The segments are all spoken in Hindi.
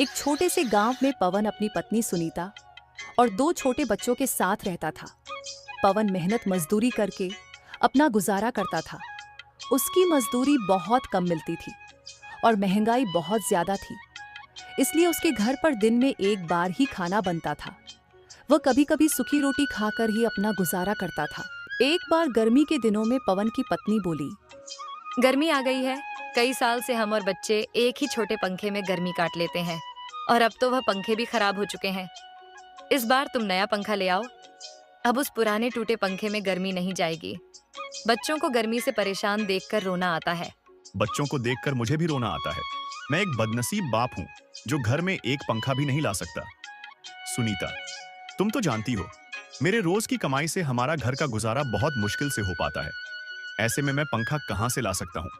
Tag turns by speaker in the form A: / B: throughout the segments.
A: एक छोटे से गांव में पवन अपनी पत्नी सुनीता और दो छोटे बच्चों के साथ रहता था। पवन मेहनत मजदूरी करके अपना गुजारा करता था। उसकी मजदूरी बहुत कम मिलती थी और महंगाई बहुत ज्यादा थी, इसलिए उसके घर पर दिन में एक बार ही खाना बनता था। वह कभी कभी सूखी रोटी खाकर ही अपना गुजारा करता था। एक बार गर्मी के दिनों में पवन की पत्नी बोली,
B: गर्मी आ गई है। कई साल से हम और बच्चे एक ही छोटे पंखे में गर्मी काट लेते हैं और अब तो वह पंखे भी खराब हो चुके हैं। इस बार तुम नया पंखा ले आओ। अब उस पुराने टूटे पंखे में गर्मी नहीं जाएगी। बच्चों को गर्मी से परेशान देखकर रोना आता है।
C: बच्चों को देखकर मुझे भी रोना आता है। मैं एक बदनसीब बाप हूँ जो घर में एक पंखा भी नहीं ला सकता। सुनीता, तुम तो जानती हो मेरे रोज की कमाई से हमारा घर का गुजारा बहुत मुश्किल से हो पाता है। ऐसे में मैं पंखा कहाँ से ला सकता हूँ?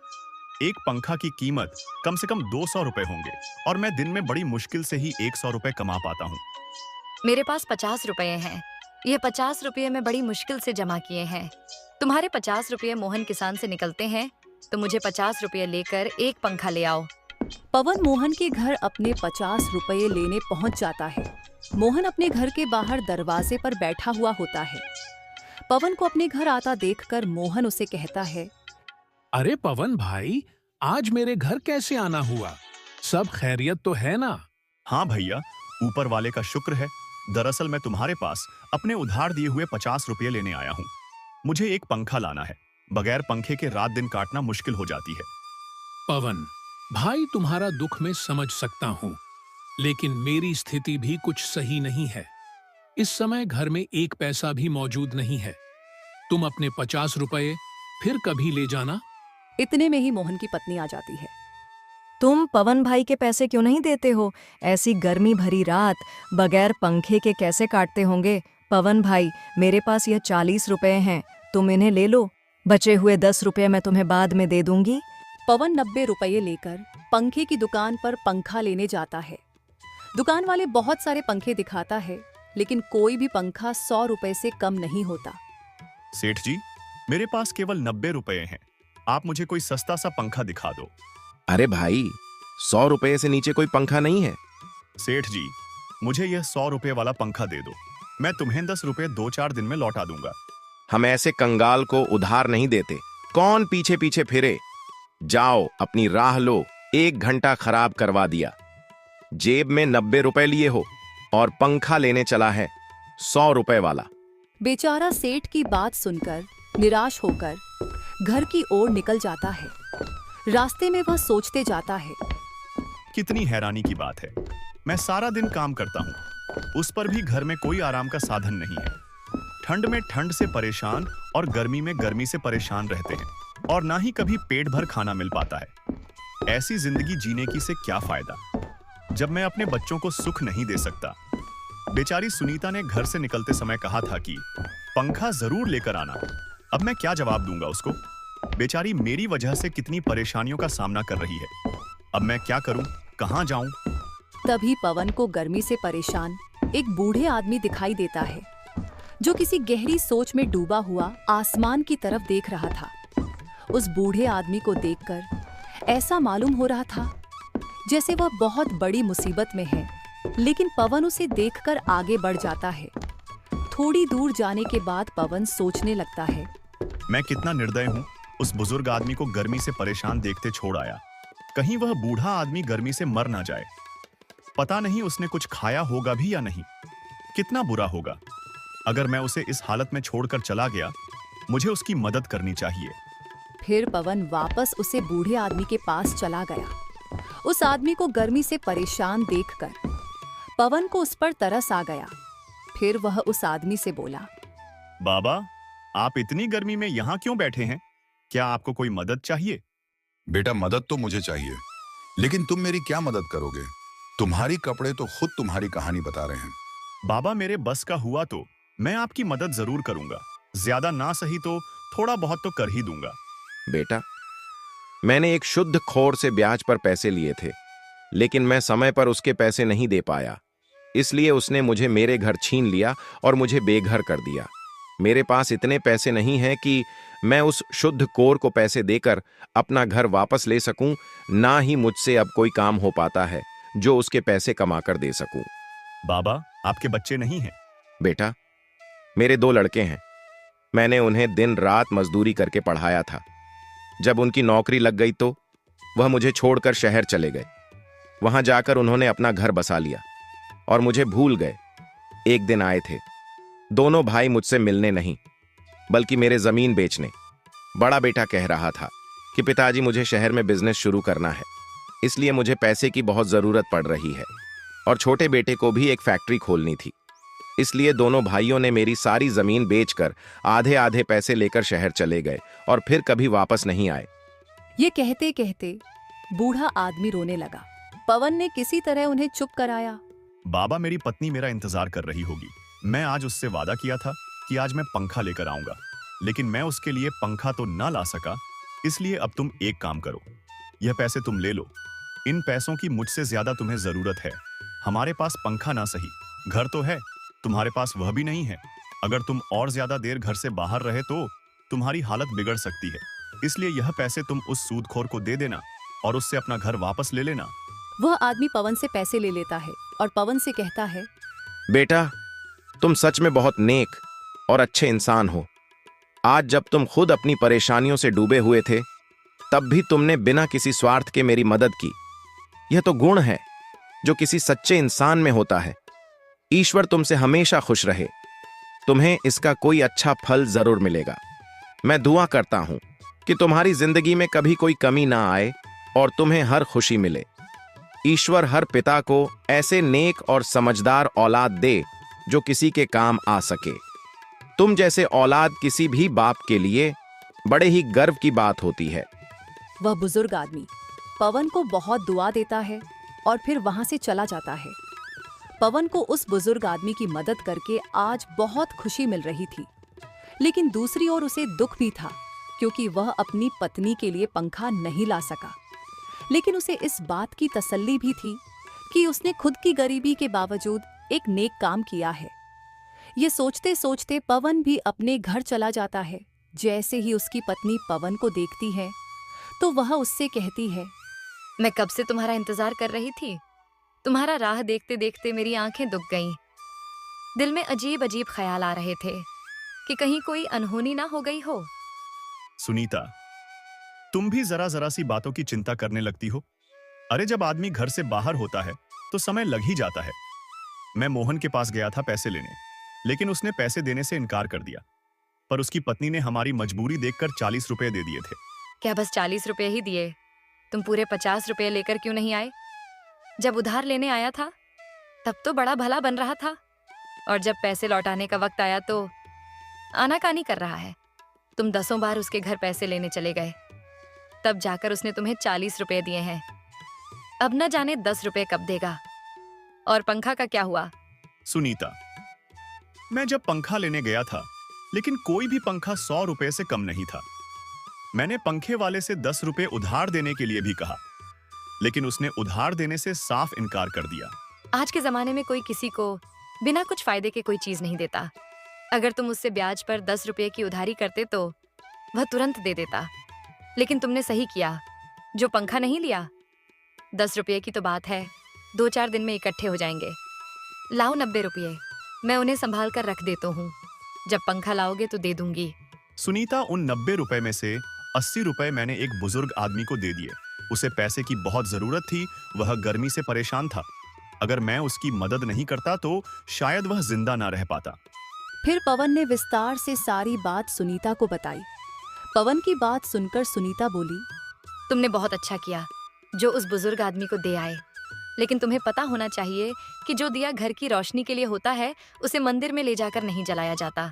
C: एक पंखा की कीमत कम से कम 200 रुपए होंगे और मैं दिन में बड़ी मुश्किल से ही 100 रुपए कमा पाता हूँ।
B: मेरे पास 50 रुपए हैं। ये 50 रुपये मैं बड़ी मुश्किल से जमा किए हैं। तुम्हारे 50 रुपये मोहन किसान से निकलते हैं तो मुझे 50 रुपये लेकर एक पंखा ले आओ।
A: पवन मोहन के घर अपने 50 रुपये लेने पहुंच जाता है। मोहन अपने घर के बाहर दरवाजे पर बैठा हुआ होता है। पवन को अपने घर आता देखकर मोहन उसे कहता है,
D: अरे पवन भाई, आज मेरे घर कैसे आना हुआ? सब खैरियत तो है ना?
C: हाँ भैया, ऊपर वाले का शुक्र है। दरअसल मैं तुम्हारे पास अपने उधार दिए हुए 50 रुपये लेने आया हूँ। मुझे एक पंखा लाना है। बगैर पंखे के रात दिन काटना मुश्किल हो जाती है।
D: पवन भाई, तुम्हारा दुख मैं समझ सकता हूँ, लेकिन मेरी स्थिति भी कुछ सही नहीं है। इस समय घर में एक पैसा भी मौजूद नहीं है। तुम अपने 50 रुपये फिर कभी ले जाना।
A: इतने में ही मोहन की पत्नी आ जाती है।
E: तुम पवन भाई के पैसे क्यों नहीं देते हो? ऐसी गर्मी भरी रात बगैर पंखे के कैसे काटते होंगे? पवन भाई, मेरे पास यह 40 रुपए हैं, तुम इन्हें ले लो। बचे हुए 10 रुपए मैं तुम्हें बाद में दे दूंगी।
A: पवन 90 रुपये लेकर पंखे की दुकान पर पंखा लेने जाता है। दुकान वाले बहुत सारे पंखे दिखाता है, लेकिन कोई भी पंखा 100 रुपए से कम नहीं होता।
C: सेठ जी, मेरे पास केवल 90 रुपए हैं। आप मुझे कोई सस्ता सा पंखा दिखा दो।
F: अरे भाई, 100 रुपए से नीचे कोई पंखा नहीं है।
C: सेठ जी, मुझे यह 100 रुपए वाला पंखा दे दो। मैं तुम्हें 10 रुपए 2-4 दिन में लौटा दूंगा।
F: हम ऐसे कंगाल को उधार नहीं देते। कौन पीछे पीछे फिरे? जाओ अपनी राह लो। 1 घंटा खराब करवा दिया। जेब में 90 रुपए लिए हो और पंखा लेने चला है 100 रुपए वाला।
A: बेचारा सेठ की बात सुनकर निराश होकर घर की ओर निकल जाता है। रास्ते में वह सोचते जाता है,
C: कितनी हैरानी की बात है। मैं सारा दिन काम करता हूँ, उस पर भी घर में कोई आराम का साधन नहीं है। ठंड में ठंड से परेशान और गर्मी में गर्मी से परेशान रहते हैं और ना ही कभी पेट भर खाना मिल पाता है। ऐसी जिंदगी जीने की से क्या फायदा जब मैं अपने बच्चों को सुख नहीं दे सकता। बेचारी सुनीता ने घर से निकलते समय कहा था कि पंखा जरूर लेकर आना। अब मैं क्या जवाब दूंगा उसको? बेचारी मेरी वजह से कितनी परेशानियों का सामना कर रही है। अब मैं क्या करूं, कहां जाऊं?
A: तभी पवन को गर्मी से परेशान एक बूढ़े आदमी दिखाई देता है, जो किसी गहरी सोच में डूबा हुआ आसमान की तरफ देख रहा था। उस बूढ़े आदमी को देखकर ऐसा मालूम हो रहा था जैसे वह बहुत बड़ी मुसीबत में है, लेकिन पवन उसे देखकर आगे बढ़ जाता है। थोड़ी दूर जाने के बाद पवन सोचने लगता है,
C: मैं कितना निर्दय हूँ, उस बुजुर्ग आदमी को गर्मी से परेशान देखते छोड़ आया। कहीं वह बूढ़ा आदमी गर्मी से मर ना जाए। पता नहीं उसने कुछ खाया होगा भी या नहीं। कितना बुरा होगा अगर मैं उसे इस हालत में छोड़कर चला गया। मुझे उसकी मदद करनी चाहिए।
A: फिर पवन वापस उसे बूढ़े आदमी के पास चला गया। उस आदमी को गर्मी से परेशान देखकर पवन को उस पर तरस आ गया। फिर वह उस आदमी से बोला,
C: बाबा, आप इतनी गर्मी में यहाँ क्यों बैठे हैं? क्या आपको कोई मदद चाहिए?
G: बेटा, मदद तो मुझे चाहिए, लेकिन तुम मेरी क्या मदद करोगे? तुम्हारी कपड़े तो खुद तुम्हारी कहानी बता रहे हैं।
C: बाबा, मेरे बस का हुआ तो मैं आपकी मदद जरूर करूंगा। ज्यादा ना सही तो थोड़ा बहुत तो कर ही दूंगा।
F: बेटा, मैंने एक शुद्ध खोर से ब्याज पर पैसे लिए थे, लेकिन मैं समय पर उसके पैसे नहीं दे पाया। इसलिए उसने मुझे मेरे घर छीन लिया और मुझे बेघर कर दिया। मेरे पास इतने पैसे नहीं हैं कि मैं उस शुद्ध कोर को पैसे देकर अपना घर वापस ले सकूं। ना ही मुझसे अब कोई काम हो पाता है। जो उसके पैसे कमाकर दे सकूं।
C: बाबा, आपके बच्चे नहीं हैं?
F: बेटा, मेरे 2 लड़के हैं। मैंने उन्हें दिन रात मजदूरी करके पढ़ाया था। जब उनकी नौकरी लग गई तो वह मुझे छोड़कर शहर चले गए। वहां जाकर उन्होंने अपना घर बसा लिया और मुझे भूल गए। एक दिन आए थे। दोनों भाई मुझसे मिलने नहीं, बल्कि मेरे जमीन बेचने। बड़ा बेटा कह रहा था कि पिताजी, मुझे शहर में बिजनेस शुरू करना है, इसलिए मुझे पैसे की बहुत जरूरत पड़ रही है। और छोटे बेटे को भी एक फैक्ट्री खोलनी थी, इसलिए दोनों भाइयों ने मेरी सारी जमीन बेचकर आधे आधे पैसे लेकर शहर चले गए और फिर कभी वापस नहीं आए।
A: ये कहते कहते बूढ़ा आदमी रोने लगा। पवन ने किसी तरह उन्हें चुप कराया।
C: बाबा, मेरी पत्नी मेरा इंतजार कर रही होगी। मैं आज उससे वादा किया था कि आज मैं पंखा लेकर आऊंगा, लेकिन मैं उसके लिए पंखा तो ना ला सका। इसलिए अब तुम एक काम करो, यह पैसे तुम ले लो। इन पैसों की मुझसे ज्यादा तुम्हें जरूरत है। हमारे पास पंखा ना सही, घर तो है, तुम्हारे पास वह भी नहीं है। अगर तुम और ज्यादा देर घर से बाहर रहे तो तुम्हारी हालत बिगड़ सकती है। इसलिए यह पैसे तुम उस सूदखोर को दे देना और उससे अपना घर वापस ले लेना।
A: वह आदमी पवन से पैसे ले लेता है और पवन से कहता है,
F: बेटा, तुम सच में बहुत नेक और अच्छे इंसान हो। आज जब तुम खुद अपनी परेशानियों से डूबे हुए थे, तब भी तुमने बिना किसी स्वार्थ के मेरी मदद की। यह तो गुण है जो किसी सच्चे इंसान में होता है। ईश्वर तुमसे हमेशा खुश रहे। तुम्हें इसका कोई अच्छा फल जरूर मिलेगा। मैं दुआ करता हूं कि तुम्हारी जिंदगी में कभी कोई कमी ना आए और तुम्हें हर खुशी मिले। ईश्वर हर पिता को ऐसे नेक और समझदार औलाद दे जो किसी के काम आ सके। तुम जैसे औलाद किसी भी बाप के लिए बड़े ही गर्व की बात होती है।
A: वह बुजुर्ग आदमी पवन को बहुत दुआ देता है और फिर वहां से चला जाता है। पवन को उस बुजुर्ग आदमी की मदद करके आज बहुत खुशी मिल रही थी, लेकिन दूसरी ओर उसे दुख भी था, क्योंकि वह अपनी पत्नी के लिए पंखा नहीं ला सका। लेकिन उसे इस बात की तसल्ली भी थी कि उसने खुद की गरीबी के बावजूद एक नेक काम किया है। ये सोचते सोचते पवन भी अपने घर चला जाता है। जैसे ही उसकी पत्नी पवन को देखती है तो वह उससे कहती है,
B: मैं कब से तुम्हारा इंतजार कर रही थी। तुम्हारा राह देखते देखते मेरी आंखें दुख गईं। दिल में अजीब अजीब ख्याल आ रहे थे कि कहीं कोई अनहोनी ना हो गई हो।
C: सुनीता, तुम भी जरा जरा सी बातों की चिंता करने लगती हो। अरे, जब आदमी घर से बाहर होता है तो समय लग ही जाता है। मैं मोहन के पास गया था पैसे लेने, लेकिन उसने पैसे देने से इनकार कर दिया। पर उसकी पत्नी ने हमारी मजबूरी देखकर 40 रुपए दे दिए थे।
B: क्या बस 40 रुपए ही दिए? तुम पूरे 50 रुपए लेकर क्यों नहीं आए? जब उधार लेने आया था तब तो बड़ा भला बन रहा था, और जब पैसे लौटाने का वक्त आया तो आनाकानी कर रहा है। तुम 10 बार उसके घर पैसे लेने चले गए, तब जाकर उसने तुम्हें 40 रुपए दिए हैं। अब न जाने 10 रुपए कब देगा। और पंखा का क्या हुआ?
C: सुनीता, मैं जब पंखा लेने गया था, लेकिन कोई भी पंखा 100 रुपए से कम नहीं था। मैंने पंखे वाले से 10 रुपए उधार देने के लिए भी कहा, लेकिन उसने उधार देने से साफ इनकार कर दिया।
B: आज के जमाने में कोई किसी को बिना कुछ फायदे के कोई चीज नहीं देता। अगर तुम उससे ब्याज पर 10 रुपए की उधारी करते तो वह तुरंत दे देता। लेकिन तुमने सही किया जो पंखा नहीं लिया। 10 रुपये की तो बात है, 2-4 दिन में इकट्ठे हो जाएंगे। लाओ 90 रुपये, मैं उन्हें संभाल कर रख देता हूँ। जब पंखा लाओगे तो दे दूंगी।
C: सुनीता, उन 90 रुपए में से 80 रुपए मैंने एक बुजुर्ग आदमी को दे दिए। उसे पैसे की बहुत जरूरत थी, वह गर्मी से परेशान था। अगर मैं उसकी मदद नहीं करता तो शायद वह जिंदा ना रह पाता।
A: फिर पवन ने विस्तार से सारी बात सुनीता को बताई। पवन की बात सुनकर सुनीता बोली,
B: तुमने बहुत अच्छा किया जो उस बुजुर्ग आदमी को दे आए, लेकिन तुम्हें पता होना चाहिए कि जो दिया घर की रोशनी के लिए होता है उसे मंदिर में ले जाकर नहीं जलाया जाता।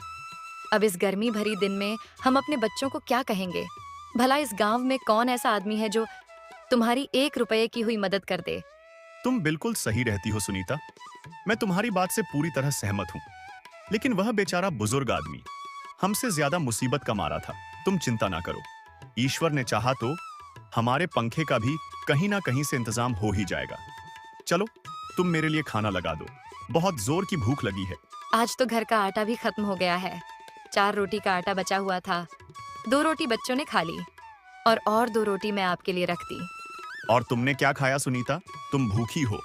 B: अब इस गर्मी भरी दिन में हम अपने बच्चों को क्या कहेंगे? भला इस गांव में कौन ऐसा आदमी है जो तुम्हारी 1 रुपये की हुई मदद कर दे?
C: तुम बिल्कुल सही रहती हो सुनीता, मैं तुम्हारी बात से पूरी तरह सहमत हूँ। लेकिन वह बेचारा बुजुर्ग आदमी हमसे ज्यादा मुसीबत का मारा था। तुम चिंता ना करो, ईश्वर ने चाहा तो हमारे पंखे का भी कहीं ना कहीं से इंतजाम हो ही जाएगा। चलो, तुम मेरे लिए खाना लगा दो, बहुत जोर की भूख लगी है।
B: आज तो घर का आटा भी खत्म हो गया है। 4 रोटी का आटा बचा हुआ था, 2 रोटी बच्चों ने खा ली और 2 रोटी मैं आपके लिए रख दी।
C: और तुमने क्या खाया सुनीता? तुम भूखी हो।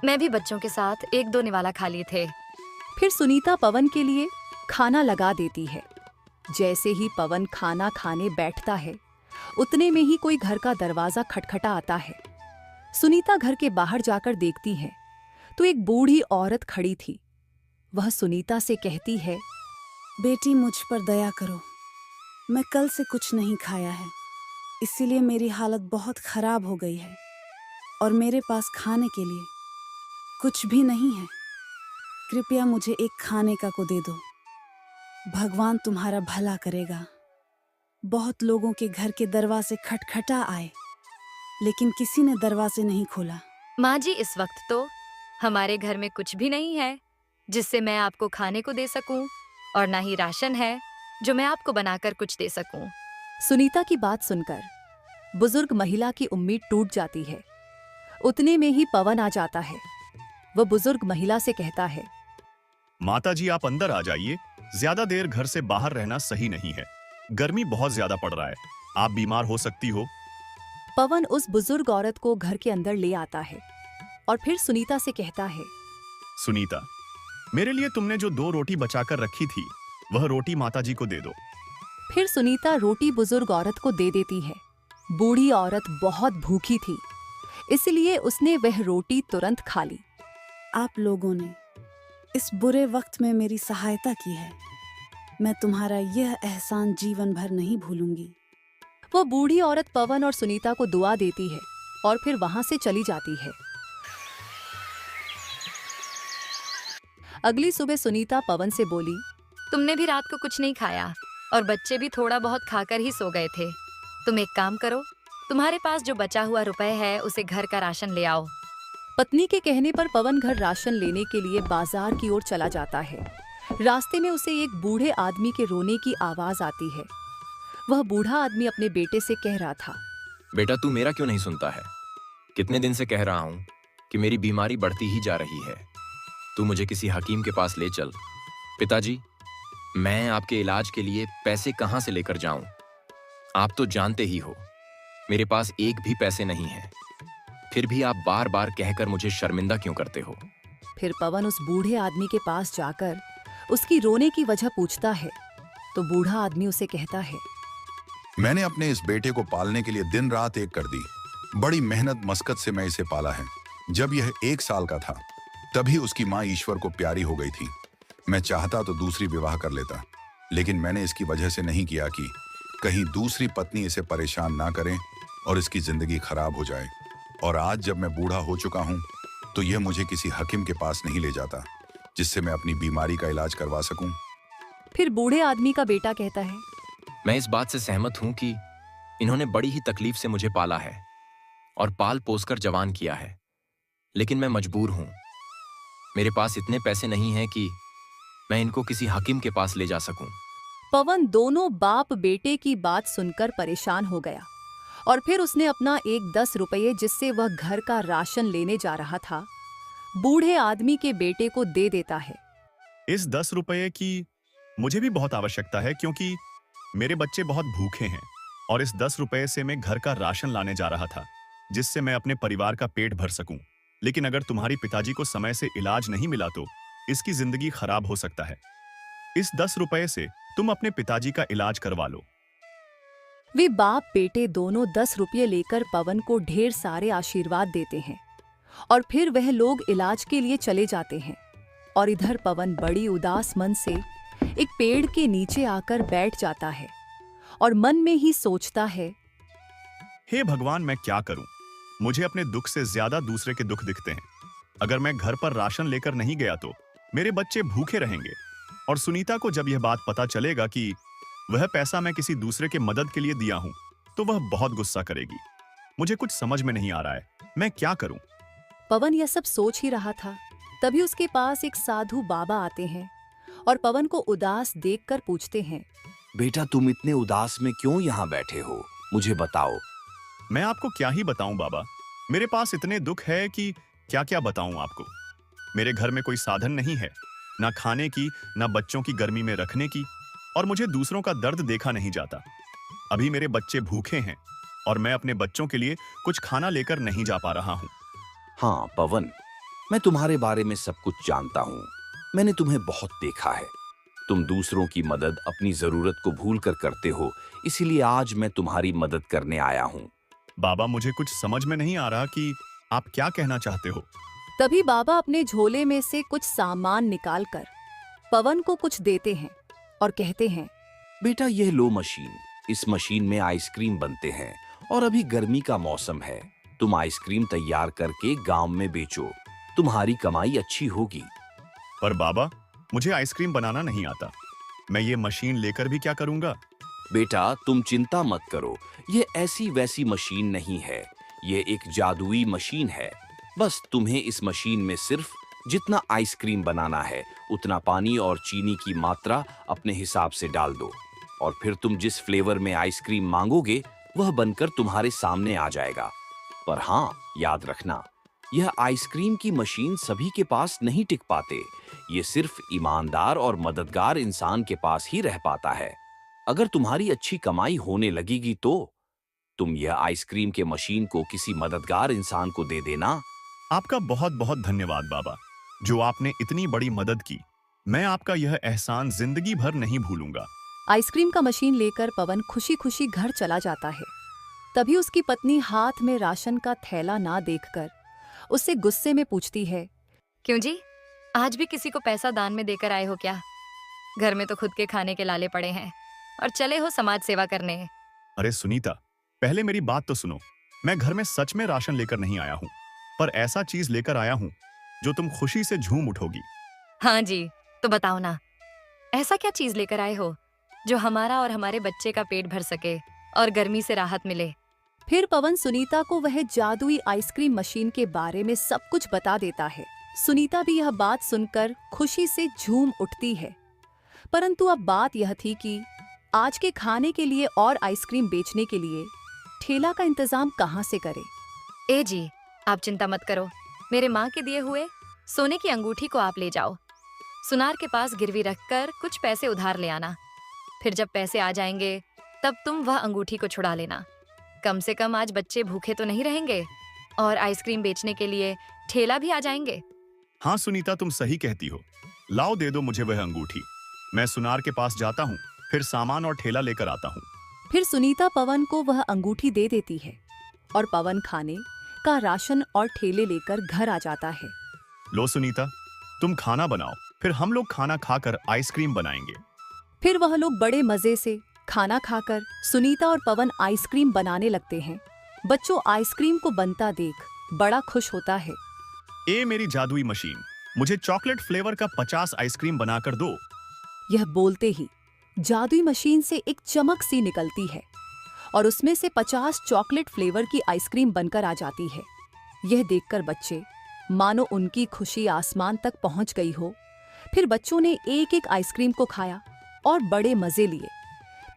B: मैं भी बच्चों के साथ एक दो निवाला खा लिए थे।
A: फिर सुनीता पवन के लिए खाना लगा देती है। जैसे ही पवन खाना खाने बैठता है, उतने में ही कोई घर का दरवाजा खटखटा आता है। सुनीता घर के बाहर जाकर देखती है तो एक बूढ़ी औरत खड़ी थी। वह सुनीता से कहती है,
H: बेटी, मुझ पर दया करो। मैं कल से कुछ नहीं खाया है, इसीलिए मेरी हालत बहुत खराब हो गई है और मेरे पास खाने के लिए कुछ भी नहीं है। कृपया मुझे एक खाने का को दे दो। भगवान तुम्हारा भला करेगा। बहुत लोगों के घर के दरवाजे खटखटा आए, लेकिन किसी ने दरवाजे नहीं खोला।
B: माँ जी, इस वक्त तो हमारे घर में कुछ भी नहीं है जिससे मैं आपको खाने को दे सकूं, और ना ही राशन है जो मैं आपको बनाकर कुछ दे सकूं।
A: सुनीता की बात सुनकर बुजुर्ग महिला की उम्मीद टूट जाती है। उतने में ही पवन आ जाता है। वह बुजुर्ग महिला से कहता है,
C: माताजी, आप अंदर आ जाइए। ज्यादा देर घर से बाहर रहना सही नहीं है। गर्मी बहुत ज्यादा पड़ रहा है। आप बीमार हो सकती हो।
A: पवन उस बुजुर्ग औरत को घर के अंदर ले आता है और फिर सुनीता से कहता है,
C: सुनीता, मेरे लिए तुमने जो 2 रोटी बचाकर रखी थी, वह रोटी माताजी को दे दो।
A: फिर सुनीता रोटी बुजुर्ग औरत को दे देती है। बूढ़ी औरत बहुत भूखी थी, इसलिए उसने वह रोटी तुरंत खा ली।
H: आप लोगों ने इस बुरे वक्त में मेरी सहायता की है। मैं तुम्हारा यह एहसान जीवन भर नहीं भूलूंगी।
A: वो बूढ़ी औरत पवन और सुनीता को दुआ देती है और फिर वहां से चली जाती है। अगली सुबह सुनीता पवन से बोली,
B: तुमने भी रात को कुछ नहीं खाया और बच्चे भी थोड़ा बहुत खाकर ही सो गए थे। तुम एक काम करो, तुम्हारे पास जो बचा हुआ रुपए है उसे घर का राशन ले आओ।
A: पत्नी के कहने पर पवन घर राशन लेने के लिए बाजार की ओर चला जाता है। रास्ते में उसे एक बूढ़े आदमी के रोने की आवाज आती है। वह बूढ़ा आदमी अपने बेटे से कह रहा था,
I: बेटा, तू मेरा क्यों नहीं सुनता है? कितने दिन से कह रहा हूं कि मेरी बीमारी बढ़ती ही जा रही है। तू मुझे किसी हकीम के पास ले चल। पिताजी, मैं आपके इलाज के लिए पैसे कहां से लेकर जाऊं? आप तो जानते ही हो, मेरे पास एक भी पैसे नहीं है। फिर भी आप बार बार कहकर मुझे शर्मिंदा क्यों करते हो?
A: फिर पवन उस बूढ़े आदमी के पास जाकर उसकी रोने की वजह पूछता है तो बूढ़ा आदमी उसे कहता है,
G: मैंने अपने इस बेटे को पालने के लिए दिन रात एक कर दी। बड़ी मेहनत मशक्कत से मैं इसे पाला है। जब यह 1 साल का था, तभी उसकी माँ ईश्वर को प्यारी हो गई थी। मैं चाहता तो दूसरी विवाह कर लेता, लेकिन मैंने इसकी वजह से नहीं किया कि कहीं दूसरी पत्नी इसे परेशान ना करे और इसकी जिंदगी खराब हो जाए। और आज जब मैं बूढ़ा हो चुका हूं, तो यह मुझे किसी हकीम के पास नहीं ले जाता जिससे मैं अपनी बीमारी का इलाज करवा सकूं।
A: फिर बूढ़े आदमी का बेटा कहता है,
I: मैं इस बात से सहमत हूं कि इन्होंने बड़ी ही तकलीफ से मुझे पाला है और पाल पोसकर जवान किया है, लेकिन मैं मजबूर हूं। मेरे पास इतने पैसे नहीं हैं कि मैं इनको किसी हकीम के पास ले जा सकूं।
A: पवन दोनों बाप बेटे की बात सुनकर परेशान हो गया और फिर उसने अपना एक 10 रुपये जिससे वह घर का राशन लेने जा रहा था, बूढ़े आदमी के बेटे को दे देता है।
C: इस 10 रुपये की मुझे भी बहुत आवश्यकता है, क्योंकि मेरे बच्चे बहुत भूखे हैं और इस 10 रुपये से मैं घर का राशन लाने जा रहा था, जिससे मैं अपने परिवार का पेट भर सकूं। लेकिन अगर तुम्हारी पिताजी को समय से इलाज नहीं मिला तो इसकी जिंदगी खराब हो सकता है। इस 10 रुपये से तुम अपने पिताजी का इलाज करवा लो।
A: वे बाप बेटे दोनों 10 रुपये लेकर पवन को ढेर सारे आशीर्वाद देते हैं और फिर वह लोग इलाज के लिए चले जाते हैं। और इधर पवन बड़ी उदास मन से एक पेड़ के नीचे आकर बैठ जाता है और मन में ही सोचता है,
C: हे भगवान, मैं क्या करूं? मुझे अपने दुख से ज्यादा दूसरे के दुख दिखते हैं। अगर मैं घर पर राशन लेकर नहीं गया तो मेरे बच्चे भूखे रहेंगे, और सुनीता को जब यह बात पता चलेगा कि वह पैसा मैं किसी दूसरे के मदद के लिए दिया हूं, तो वह बहुत गुस्सा करेगी। मुझे कुछ समझ में नहीं आ रहा है, मैं क्या करूं?
A: पवन यह सब सोच ही रहा था, तभी उसके पास एक साधु बाबा आते हैं और पवन को उदास देखकर पूछते हैं,
J: बेटा, तुम इतने उदास में क्यों यहाँ बैठे हो? मुझे बताओ।
C: मैं आपको क्या ही बताऊं बाबा, मेरे पास इतने दुख है कि क्या क्या बताऊं आपको। मेरे घर में कोई साधन नहीं है, ना खाने की, ना बच्चों की गर्मी में रखने की, और मुझे दूसरों का दर्द देखा नहीं जाता। अभी मेरे बच्चे भूखे हैं, और मैं अपने बच्चों के लिए कुछ खाना लेकर नहीं जा पा रहा हूँ।
J: हाँ पवन, मैं तुम्हारे बारे में सब कुछ जानता हूँ। मैंने तुम्हें बहुत देखा है। तुम दूसरों की मदद अपनी जरूरत को भूल कर करते हो, इसीलिए आज मैं तुम्हारी मदद करने आया हूँ।
C: बाबा, मुझे कुछ समझ में नहीं आ रहा कि आप क्या कहना चाहते हो।
A: तभी बाबा अपने झोले में से कुछ सामान निकालकर पवन को कुछ देते हैं और कहते हैं,
J: बेटा यह लो मशीन। इस मशीन में आइसक्रीम बनते हैं और अभी गर्मी का मौसम है। तुम आइसक्रीम तैयार करके गांव में बेचो, तुम्हारी कमाई अच्छी होगी।
C: पर बाबा, मुझे आइसक्रीम बनाना नहीं आता। मैं ये मशीन लेकर भी क्या करूंगा।
J: बेटा तुम चिंता मत करो, ये ऐसी वैसी मशीन नहीं है। ये एक जादुई मशीन है। बस तुम्हें इस मशीन में सिर्फ जितना आइसक्रीम बनाना है उतना पानी और चीनी की मात्रा अपने हिसाब से डाल दो, और फिर तुम जिस फ्लेवर में आइसक्रीम मांगोगे वह बनकर तुम्हारे सामने आ जाएगा। पर हाँ, याद रखना, यह आइसक्रीम की मशीन सभी के पास नहीं टिक पाते। ये सिर्फ ईमानदार और मददगार इंसान के पास ही रह पाता है। अगर तुम्हारी अच्छी कमाई होने लगेगी तो तुम यह आइसक्रीम के मशीन को किसी मददगार इंसान को दे देना।
C: आपका बहुत बहुत धन्यवाद बाबा, जो आपने इतनी बड़ी मदद की। मैं आपका यह एहसान जिंदगी भर नहीं भूलूंगा।
A: आइसक्रीम का मशीन लेकर पवन खुशी खुशी घर चला जाता है। तभी उसकी पत्नी हाथ में राशन का थैला ना देखकर उससे गुस्से में पूछती है,
B: क्यों जी, आज भी किसी को पैसा दान में देकर आए हो क्या? घर में तो खुद के खाने के लाले पड़े हैं और चले हो समाज सेवा करने।
C: अरे सुनीता, पहले मेरी बात तो सुनो। मैं घर में सच में राशन लेकर नहीं आया हूँ, पर ऐसा चीज लेकर आया हूँ जो तुम खुशी से झूम उठोगी।
B: हाँ जी, तो बताओ ना, ऐसा क्या चीज लेकर आए हो जो हमारा और हमारे बच्चे का पेट भर सके और गर्मी से राहत मिले।
A: फिर पवन सुनीता को वह जादुई आइसक्रीम मशीन के बारे में सब कुछ बता देता है। सुनीता भी यह बात सुनकर खुशी से झूम उठती है। परंतु अब बात यह थी कि आज के खाने के लिए और आइसक्रीम बेचने के लिए ठेला का इंतजाम कहाँ से करे।
B: ए जी, आप चिंता मत करो। मेरे माँ के दिए हुए सोने की अंगूठी को आप ले जाओ। सुनार के पास गिरवी रखकर कुछ पैसे उधार ले आना। फिर जब पैसे आ जाएंगे तब तुम वह अंगूठी को छुड़ा लेना। कम से कम आज बच्चे भूखे तो नहीं रहेंगे और आइसक्रीम बेचने के लिए ठेला भी आ जाएंगे।
C: हाँ सुनीता, तुम सही कहती हो। लाओ, दे दो मुझे वह अंगूठी। मैं सुनार के पास जाता हूँ, फिर सामान और ठेला लेकर आता हूँ।
A: फिर सुनीता पवन को वह अंगूठी दे देती है और पवन खाने का राशन और ठेले लेकर घर आ जाता है।
C: लो सुनीता, तुम खाना बनाओ, फिर हम लोग खाना खाकर आइसक्रीम बनाएंगे।
A: फिर वह लोग बड़े मजे से खाना खाकर सुनीता और पवन आइसक्रीम बनाने लगते हैं। बच्चों आइसक्रीम को बनता देख बड़ा खुश होता है।
C: ए मेरी जादुई मशीन, मुझे चॉकलेट फ्लेवर का 50 आइसक्रीम बनाकर दो।
A: यह बोलते ही जादुई मशीन से एक चमक सी निकलती है और उसमें से 50 चॉकलेट फ्लेवर की आइसक्रीम बनकर आ जाती है। यह देखकर बच्चे मानो उनकी खुशी आसमान तक पहुंच गई हो। फिर बच्चों ने एक एक आइसक्रीम को खाया और बड़े मजे लिए।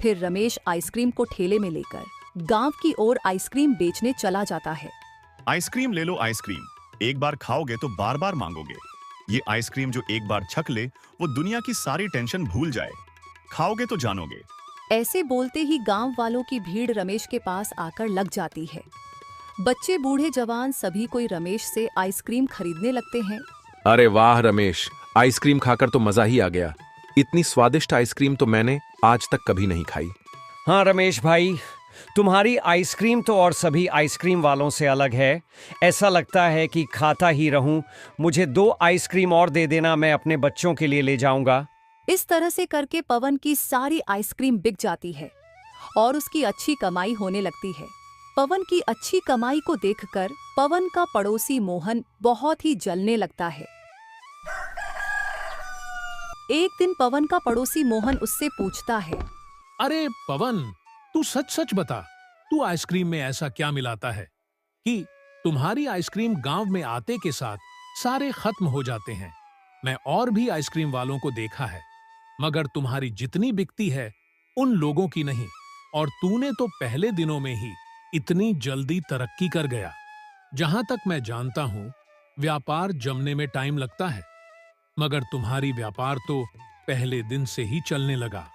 A: फिर रमेश आइसक्रीम को ठेले में लेकर गांव की ओर आइसक्रीम बेचने चला जाता है।
C: आइसक्रीम ले लो आइसक्रीम, एक बार खाओगे तो बार बार मांगोगे। ये आइसक्रीम जो एक बार छक ले वो दुनिया की सारी टेंशन भूल जाए। खाओगे तो जानोगे।
A: ऐसे बोलते ही गांव वालों की भीड़ रमेश के पास आकर लग जाती है। बच्चे बूढ़े जवान सभी कोई रमेश से आइसक्रीम खरीदने लगते हैं।
F: अरे वाह रमेश, आइसक्रीम खाकर तो मजा ही आ गया। इतनी स्वादिष्ट आइसक्रीम तो मैंने आज तक कभी नहीं खाई।
K: हाँ रमेश भाई, तुम्हारी आइसक्रीम तो और सभी आइसक्रीम वालों से अलग है। ऐसा लगता है कि खाता ही रहूं। मुझे 2 आइसक्रीम और दे देना, मैं अपने बच्चों के लिए ले जाऊंगा।
A: इस तरह से करके पवन की सारी आइसक्रीम बिक जाती है और उसकी अच्छी कमाई होने लगती है। पवन की अच्छी कमाई को देखकर पवन का पड़ोसी मोहन बहुत ही जलने लगता है। एक दिन पवन का पड़ोसी मोहन उससे पूछता है,
D: अरे पवन, तू सच सच बता, तू आइसक्रीम में ऐसा क्या मिलाता है कि तुम्हारी आइसक्रीम गांव में आते के साथ सारे खत्म हो जाते हैं। मैं और भी आइसक्रीम वालों को देखा है, मगर तुम्हारी जितनी बिकती है उन लोगों की नहीं। और तूने तो पहले दिनों में ही इतनी जल्दी तरक्की कर गया। जहां तक मैं जानता हूं, व्यापार जमने में टाइम लगता है, मगर तुम्हारी व्यापार तो पहले दिन से ही चलने लगा।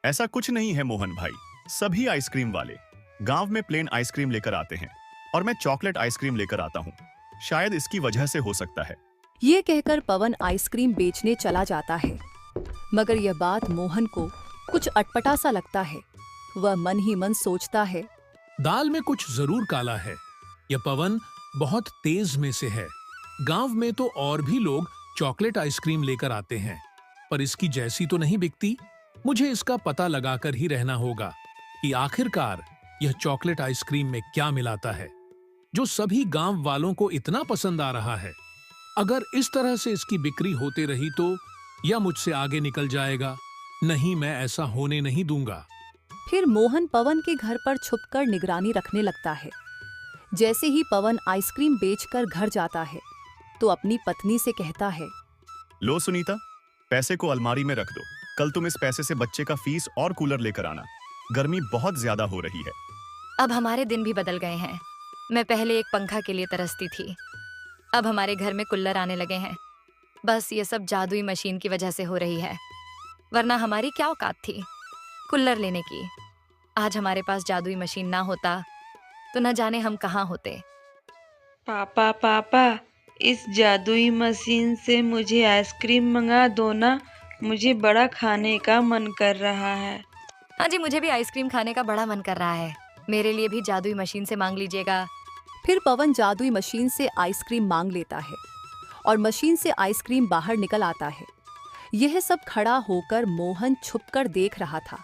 C: ऐसा कुछ नहीं है मोहन भाई। सभी आइसक्रीम वाले गांव में प्लेन आइसक्रीम लेकर आते हैं और मैं चॉकलेट आइसक्रीम लेकर आता हूँ। शायद इसकी वजह से हो सकता है।
A: ये कहकर पवन आइसक्रीम बेचने चला जाता है, मगर यह बात मोहन को कुछ अटपटा सा लगता है। वह मन ही मन सोचता है,
D: दाल में कुछ जरूर काला है। यह पवन बहुत तेज में से है। गांव में तो और भी लोग चॉकलेट आइसक्रीम लेकर आते हैं, पर इसकी जैसी तो नहीं बिकती। मुझे इसका पता लगाकर ही रहना होगा कि आखिरकार यह चॉकलेट आइसक्रीम में क्या मिलाता है जो सभी गांव वालों को इतना पसंद आ रहा है। अगर इस तरह से इसकी बिक्री होते रही तो यह मुझसे आगे निकल जाएगा। नहीं, मैं ऐसा होने नहीं दूंगा।
A: फिर मोहन पवन के घर पर छुपकर निगरानी रखने लगता है। जैसे ही पवन आइसक्रीम बेचकर घर जाता है तो अपनी पत्नी से कहता है,
C: लो सुनीता, पैसे को अलमारी में रख दो। कल तुम इस पैसे से बच्चे का फीस और कूलर लेकर आना। गर्मी बहुत ज्यादा हो रही है।
B: अब हमारे दिन भी बदल गए हैं। मैं पहले एक पंखा के लिए तरसती थी, अब हमारे घर में कुल्लर आने लगे हैं। बस ये सब जादुई मशीन की वजह से हो रही है, वरना हमारी क्या औकात थी कुल्लर लेने की। आज हमारे पास जादुई मशीन ना होता तो न जाने हम कहाँ होते।
L: पापा पापा, इस जादुई मशीन से मुझे आइसक्रीम मंगा दो ना, मुझे बड़ा खाने का मन कर रहा है।
B: हाँ जी, मुझे भी आइसक्रीम खाने का बड़ा मन कर रहा है। मेरे लिए भी जादुई मशीन से मांग लीजिएगा।
A: फिर पवन जादुई मशीन से आइसक्रीम मांग लेता है और मशीन से आइसक्रीम बाहर निकल आता है। यह सब खड़ा होकर मोहन छुपकर देख रहा था।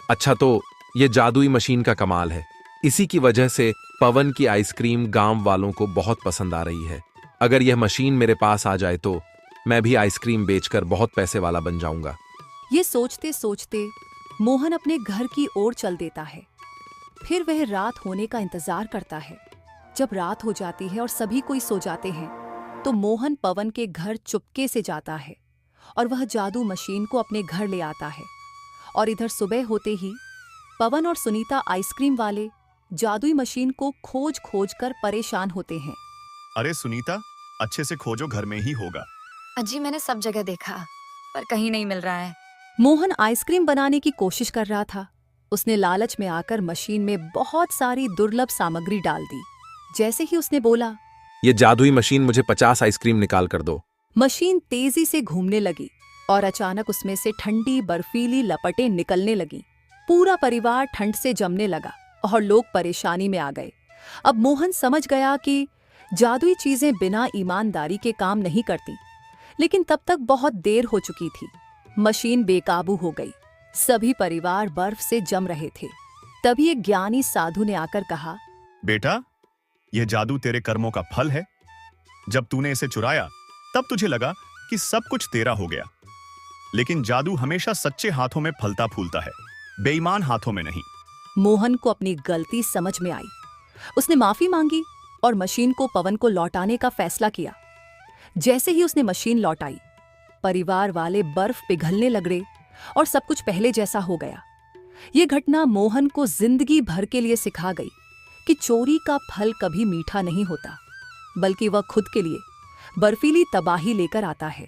F: अच्छा, तो ये जादुई मशीन का कमाल है। इसी की वजह से पवन की आइसक्रीम गांव वालों को बहुत पसंद आ रही है। अगर यह मशीन मेरे पास आ जाए तो मैं भी आइसक्रीम बेचकर बहुत पैसे वाला बन जाऊंगा।
A: ये सोचते सोचते मोहन अपने घर की ओर चल देता है। फिर वह रात होने का इंतजार करता है। जब रात हो जाती है और सभी कोई सो जाते हैं तो मोहन पवन के घर चुपके से जाता है और वह जादू मशीन को अपने घर ले आता है। और इधर सुबह होते ही पवन और सुनीता आइसक्रीम वाले जादुई मशीन को खोज खोज कर परेशान होते हैं।
C: अरे सुनीता, अच्छे से खोजो, घर में ही होगा।
B: अजी, मैंने सब जगह देखा पर कहीं नहीं मिल रहा है।
A: मोहन आइसक्रीम बनाने की कोशिश कर रहा था। उसने लालच में आकर मशीन में बहुत सारी दुर्लभ सामग्री डाल दी। जैसे ही उसने बोला,
F: ये जादुई मशीन मुझे 50 आइसक्रीम निकाल कर दो,
A: मशीन तेजी से घूमने लगी और अचानक उसमें से ठंडी बर्फीली लपटें निकलने लगीं। पूरा परिवार ठंड से जमने लगा और लोग परेशानी में आ गए। अब मोहन समझ गया कि जादुई चीजें बिना ईमानदारी के काम नहीं करती, लेकिन तब तक बहुत देर हो चुकी थी। मशीन बेकाबू हो गई। सभी परिवार बर्फ से जम रहे थे। तभी एक ज्ञानी साधु ने आकर कहा,
C: बेटा, यह जादू तेरे कर्मों का फल है। जब तूने इसे चुराया तब तुझे लगा कि सब कुछ तेरा हो गया, लेकिन जादू हमेशा सच्चे हाथों में फलता फूलता है, बेईमान हाथों में नहीं।
A: मोहन को अपनी गलती समझ में आई। उसने माफी मांगी और मशीन को पवन को लौटाने का फैसला किया। जैसे ही उसने मशीन लौटाई, परिवार वाले बर्फ पिघलने लगे और सब कुछ पहले जैसा हो गया। ये घटना मोहन को जिंदगी भर के लिए सिखा गई कि चोरी का फल कभी मीठा नहीं होता, बल्कि वह खुद के लिए बर्फीली तबाही लेकर आता है।